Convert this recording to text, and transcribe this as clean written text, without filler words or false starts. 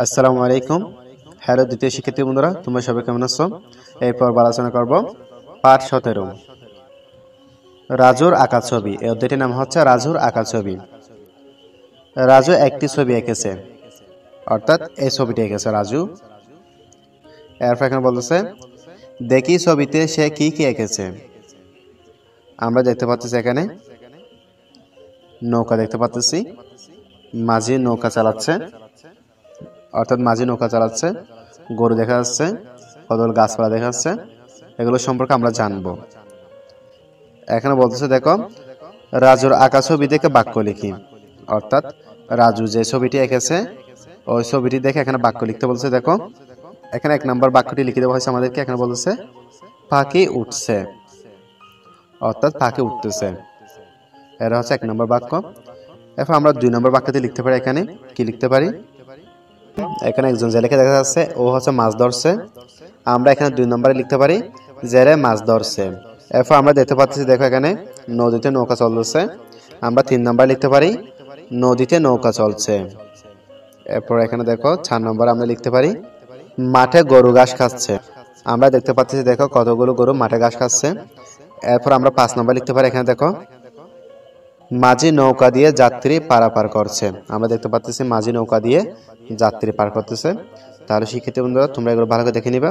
আসসালামু আলাইকুম। হ্যালো দ্বিতীয় শিক্ষার্থী বন্ধুরা, তোমরা সবাই কেমন আছো? এরপর আলোচনা করব পাঠ 17 রাজুর আঁকা ছবি। এই অধ্যায়টির নাম হচ্ছে রাজুর আঁকা ছবি। রাজু একটি ছবি এঁকেছে, অর্থাৎ এই ছবিটি এঁকেছে রাজু। এরপর এখানে বলতেছে দেখি ছবিতে সে কি কি এঁকেছে। আমরা দেখতে পাচ্ছি এখানে নৌকা দেখতে পাচ্ছি, মাঝি নৌকা চালাচ্ছে, অর্থাৎ মাঝি নৌকা চালাচ্ছে। গরু দেখা যাচ্ছে, কতগুলো গাছপালা দেখা যাচ্ছে। এগুলো সম্পর্কে আমরা জানবো। এখানে বলতেছে দেখো রাজুর আঁকা ছবি দেখে বাক্য লিখি, অর্থাৎ রাজু যে ছবিটি এঁকেছে ওই ছবিটি দেখে এখানে বাক্য লিখতে বলছে। দেখো এখানে 1 নম্বর বাক্যটি লিখে দেওয়া হয়েছে আমাদেরকে। এখানে বলতেছে পাখি উঠছে, অর্থাৎ পাখি উঠতেছে। এরা হচ্ছে 1 নম্বর বাক্য। এখন আমরা 2 নম্বর বাক্যটি লিখতে পারি। এখানে কি লিখতে পারি? এখানে একজন জেলেকে দেখা যাচ্ছে, ও হচ্ছে মাছ ধরছে। আমরা এখানে 2 নম্বরে লিখতে পারি জেলে মাছ ধরছে। এরপর আমরা দেখতে পাচ্ছি দেখো এখানে নদীতে নৌকা চলছে। আমরা 3 নম্বরে লিখতে পারি নদীতে নৌকা চলছে। এরপর এখানে দেখো 4 নম্বরে আমরা লিখতে পারি মাঠে গরু ঘাস খাচ্ছে। আমরা দেখতে পাচ্ছি দেখো কতগুলো গরু মাঠে ঘাস খাচ্ছে। এরপর আমরা 5 নম্বর লিখতে পারি। এখানে দেখো মাঝি নৌকা দিয়ে যাত্রী পারাপার করছে। আমরা দেখতে পাচ্ছি মাঝি নৌকা দিয়ে যাত্রী পার করতেছে। তাহলে শিক্ষার্থী বন্ধুরা তোমরা এগুলো ভালো করে দেখে নিবা।